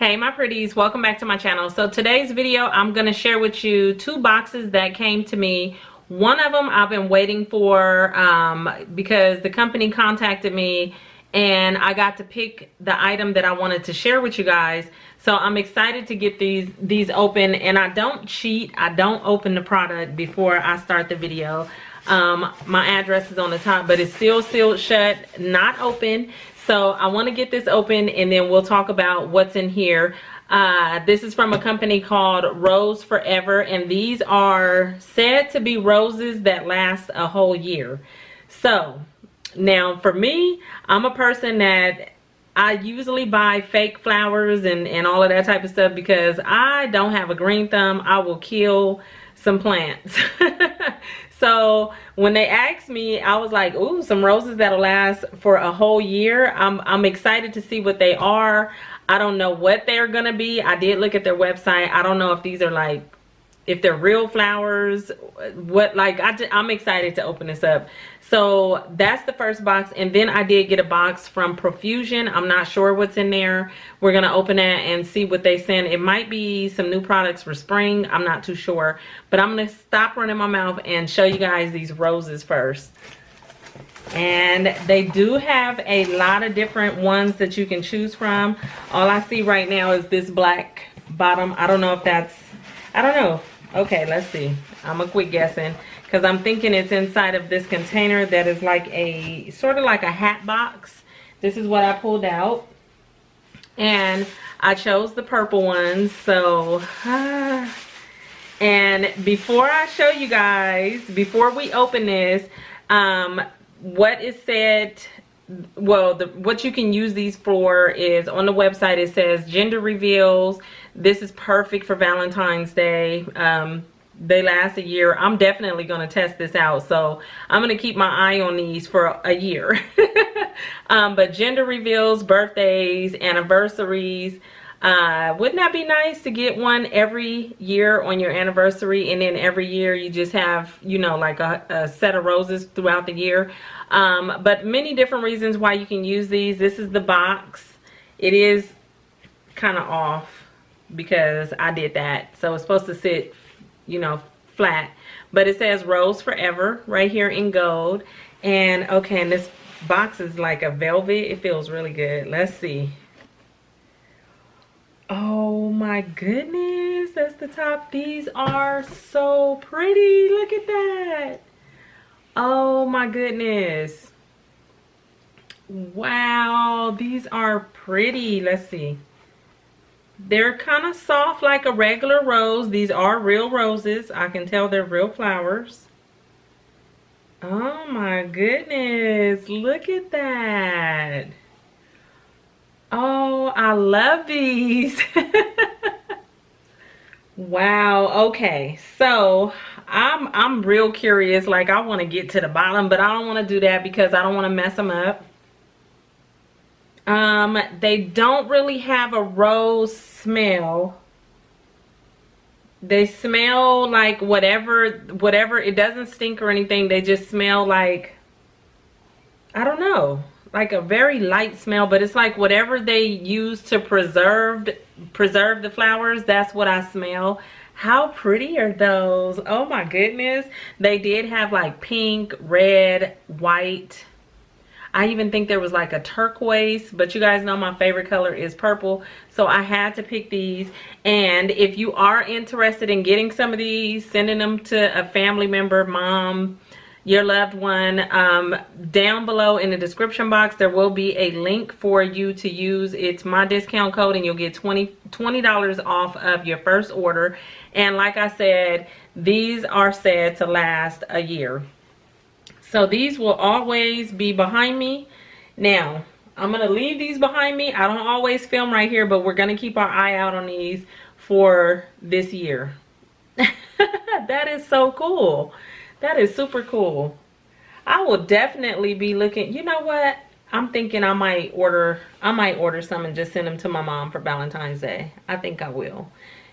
Hey my pretties, welcome back to my channel. So today's video I'm going to share with you two boxes that came to me. One of them I've been waiting for because the company contacted me and I got to pick the item that I wanted to share with you guys. So I'm excited to get these open, and I don't cheat. I don't open the product before I start the video. My address is on the top, but it's still sealed shut, not open. So I want to get this open and then we'll talk about what's in here. This is from a company called Rose Forever, and these are said to be roses that last a whole year. So now for me, I'm a person that I usually buy fake flowers and all of that type of stuff because I don't have a green thumb. I will kill some plants. So when they asked me, I was like, ooh, some roses that'll last for a whole year. I'm excited to see what they are. I don't know what they're gonna be. I did look at their website. I don't know if these are like, if they're real flowers, what, like, I'm excited to open this up. So that's the first box, and then I did get a box from Profusion. I'm not sure what's in there. We're gonna open that and see what they send. It might be some new products for spring. I'm not too sure, but I'm gonna stop running my mouth and show you guys these roses first. And they do have a lot of different ones that you can choose from. All I see right now is this black bottom. I don't know if that's, I don't know. Okay, let's see. I'm gonna quit guessing because I'm thinking it's inside of this container that is like a sort of like a hat box. This is what I pulled out, and I chose the purple ones. So and before I show you guys, before we open this, what is said, well, what you can use these for is on the website. It says gender reveals. This is perfect for Valentine's Day. They last a year. I'm definitely going to test this out, so I'm going to keep my eye on these for a year. But gender reveals, birthdays, anniversaries. Wouldn't that be nice to get one every year on your anniversary, and then every year you just have, you know, like a set of roses throughout the year. But many different reasons why you can use these. This is the box. It is kind of off because I did that, so it's supposed to sit, you know, flat, but it says Rose Forever right here in gold. And okay, and this box is like a velvet. It feels really good. Let's see. Oh my goodness, that's the top. These are so pretty. Look at that. Oh my goodness. Wow, these are pretty. Let's see. They're kind of soft like a regular rose. These are real roses. I can tell they're real flowers. Oh my goodness, look at that. Oh, I love these. Wow. Okay, so I'm real curious. Like, I want to get to the bottom, but I don't want to do that because I don't want to mess them up. They don't really have a rose smell. They smell like whatever. It doesn't stink or anything. They just smell like, I don't know, like a very light smell, but it's like whatever they use to preserve the flowers, that's what I smell. How pretty are those? Oh my goodness. They did have like pink, red, white. I even think there was like a turquoise, but you guys know my favorite color is purple, so I had to pick these. And if you are interested in getting some of these, sending them to a family member, mom, your loved one, down below in the description box there will be a link for you to use. It's my discount code and you'll get $20 off of your first order. And like I said, these are said to last a year. So these will always be behind me. Now, I'm going to leave these behind me. I don't always film right here, but we're going to keep our eye out on these for this year. That is so cool. That is super cool. I will definitely be looking. You know what? I'm thinking I might order some and just send them to my mom for Valentine's Day. I think I will.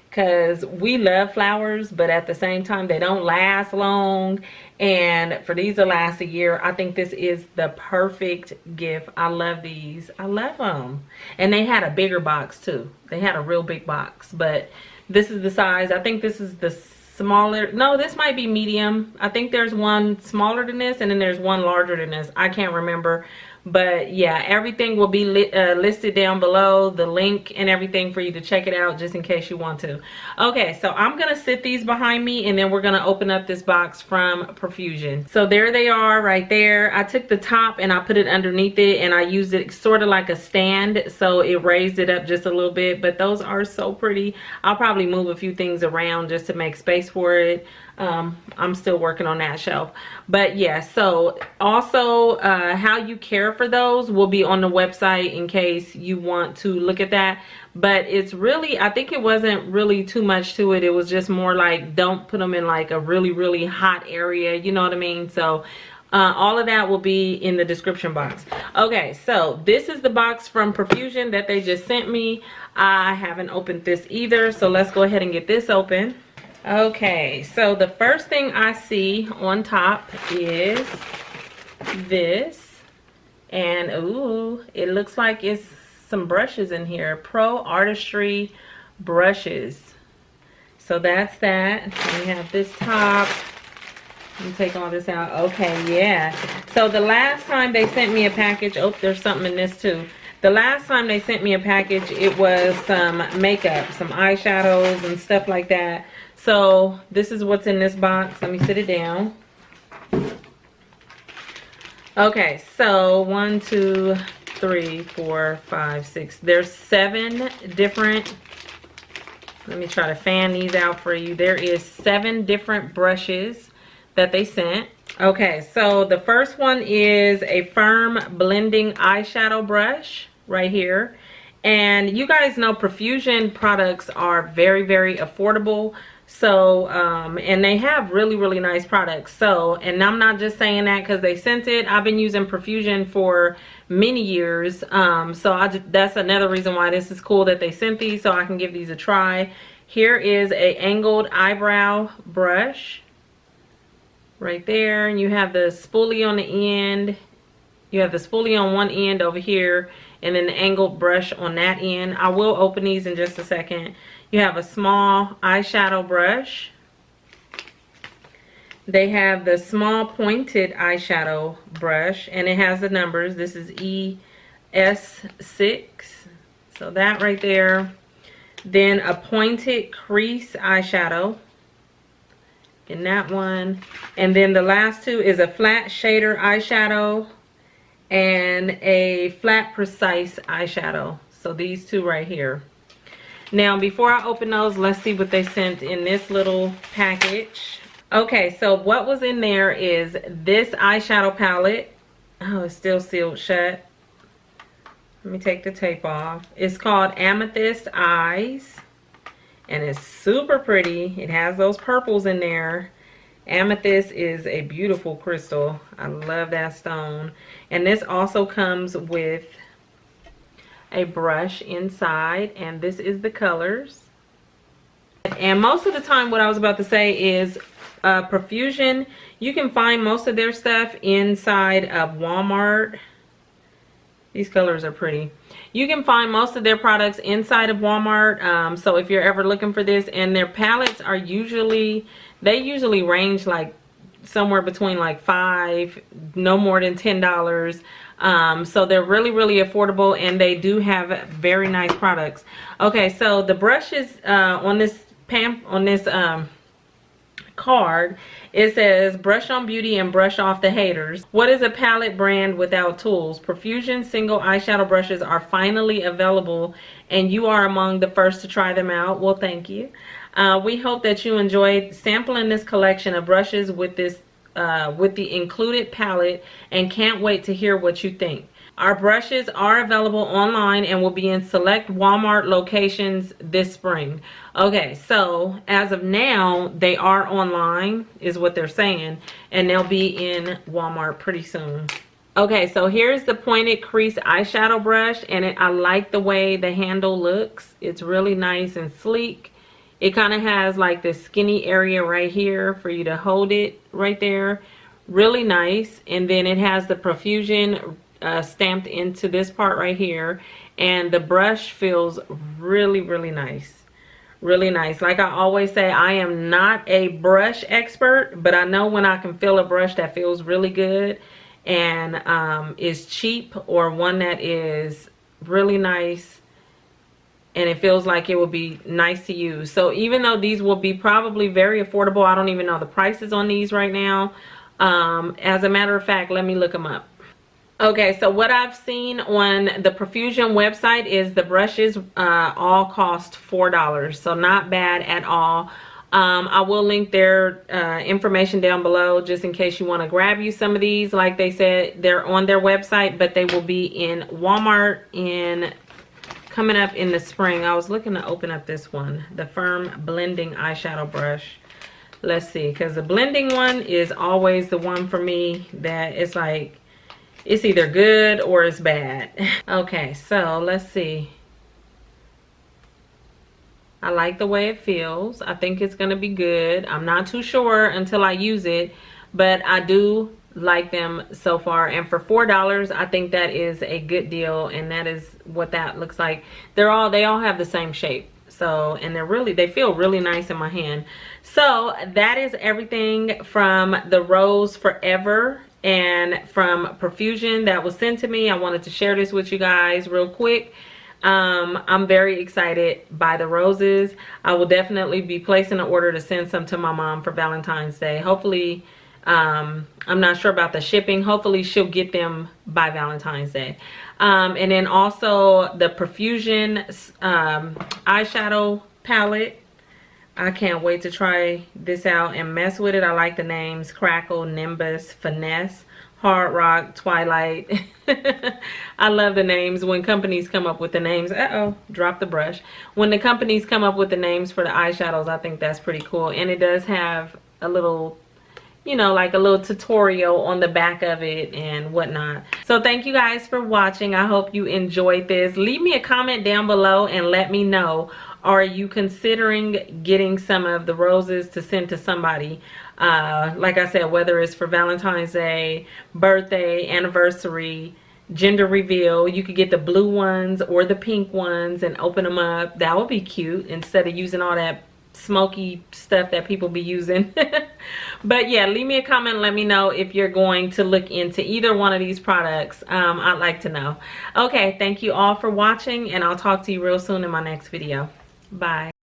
because we love flowers, but at the same time they don't last long, and for these to last a year, I think this is the perfect gift. I love these. I love them. And they had a bigger box too. They had a real big box, but this is the size. I think this is the smaller. No, this might be medium. I think there's one smaller than this, and then there's one larger than this. I can't remember. But yeah, everything will be listed down below, the link and everything for you to check it out just in case you want to. Okay, so I'm gonna sit these behind me, and then we're gonna open up this box from Profusion. So there they are right there. I took the top and I put it underneath it, and I used it sort of like a stand, so it raised it up just a little bit. But those are so pretty. I'll probably move a few things around just to make space for it. I'm still working on that shelf. But yeah, so also how you care for those will be on the website in case you want to look at that. But it's really, I think it wasn't really too much to it. It was just more like, don't put them in like a really hot area, you know what I mean? So all of that will be in the description box. Okay, so this is the box from Profusion that they just sent me. I haven't opened this either, so let's go ahead and get this open. Okay, so the first thing I see on top is this, and ooh, it looks like it's some brushes in here. Pro Artistry brushes. So that's that. We have this top. Let me take all this out. Okay, yeah. So the last time they sent me a package, oh, there's something in this too. The last time they sent me a package, it was some makeup, some eyeshadows and stuff like that. So this is what's in this box. Let me sit it down. Okay, so 1, 2, 3, 4, 5, 6. There's 7 different. Let me try to fan these out for you. There is 7 different brushes that they sent. Okay, so the first one is a firm blending eyeshadow brush right here. And you guys know Profusion products are very affordable. So and they have really nice products. So, and I'm not just saying that because they sent it. I've been using Profusion for many years. So that's another reason why this is cool that they sent these, so I can give these a try. Here is a angled eyebrow brush right there, and you have the spoolie on the end. You have the spoolie on one end over here, and then the angled brush on that end. I will open these in just a second. You have a small eyeshadow brush. They have the small pointed eyeshadow brush, and it has the numbers. This is ES6. So that right there. Then a pointed crease eyeshadow in that one. And then the last two is a flat shader eyeshadow and a flat precise eyeshadow. So these two right here. Now before I open those, let's see what they sent in this little package. Okay, so what was in there is this eyeshadow palette. Oh, it's still sealed shut. Let me take the tape off. It's called Amethyst Eyes, and it's super pretty. It has those purples in there. Amethyst is a beautiful crystal. I love that stone. And this also comes with a brush inside, and this is the colors. And most of the time, what I was about to say is Profusion, you can find most of their stuff inside of Walmart. These colors are pretty. You can find most of their products inside of Walmart. So if you're ever looking for this, and their palettes are usually, they usually range like somewhere between like $5, no more than $10. So they're really affordable, and they do have very nice products. Okay, so the brushes on this card, it says brush on beauty and brush off the haters. What is a palette brand without tools? Profusion single eyeshadow brushes are finally available, and you are among the first to try them out. Well, thank you. We hope that you enjoyed sampling this collection of brushes with this with the included palette, and can't wait to hear what you think. Our brushes are available online and will be in select Walmart locations this spring. Okay, so as of now, they are online, is what they're saying, and they'll be in Walmart pretty soon. Okay, so here's the pointed crease eyeshadow brush, and I like the way the handle looks. It's really nice and sleek. It kind of has like this skinny area right here for you to hold it right there. Really nice. And then it has the Profusion stamped into this part right here. And the brush feels really, really nice. Really nice. Like I always say, I am not a brush expert, but I know when I can feel a brush that feels really good and is cheap, or one that is really nice and it feels like it will be nice to use. So even though these will be probably very affordable, I don't even know the prices on these right now. As a matter of fact, let me look them up. Okay, so what I've seen on the Profusion website is the brushes all cost $4, so not bad at all. I will link their information down below just in case you want to grab you some of these. Like they said, they're on their website, but they will be in Walmart coming up in the spring. I was looking to open up this one, the Firm Blending Eyeshadow Brush. Let's see, because the blending one is always the one for me that it's like, it's either good or it's bad. Okay, so let's see. I like the way it feels. I think it's gonna be good. I'm not too sure until I use it, but I do like them so far. And for $4, I think that is a good deal, and that is what that looks like. They all have the same shape. So, and they feel really nice in my hand. So that is everything from the Rose Forever and from Profusion that was sent to me. I wanted to share this with you guys real quick. I'm very excited by the roses. I will definitely be placing an order to send some to my mom for Valentine's Day. Hopefully, I'm not sure about the shipping. Hopefully she'll get them by Valentine's Day. And then also the Profusion eyeshadow palette. I can't wait to try this out and mess with it. I like the names: Crackle, Nimbus, Finesse, Hard Rock, Twilight. I love the names when companies come up with the names. Drop the brush. When the companies come up with the names for the eyeshadows, I think that's pretty cool. And it does have a little, you know, like a little tutorial on the back of it and whatnot. So thank you guys for watching. I hope you enjoyed this. Leave me a comment down below and let me know, are you considering getting some of the roses to send to somebody? Like I said, whether it's for Valentine's Day, birthday, anniversary, gender reveal. You could get the blue ones or the pink ones and open them up. That would be cute instead of using all that smoky stuff that people be using. But yeah, leave me a comment and let me know if you're going to look into either one of these products. I'd like to know. Okay, thank you all for watching, and I'll talk to you real soon in my next video. Bye.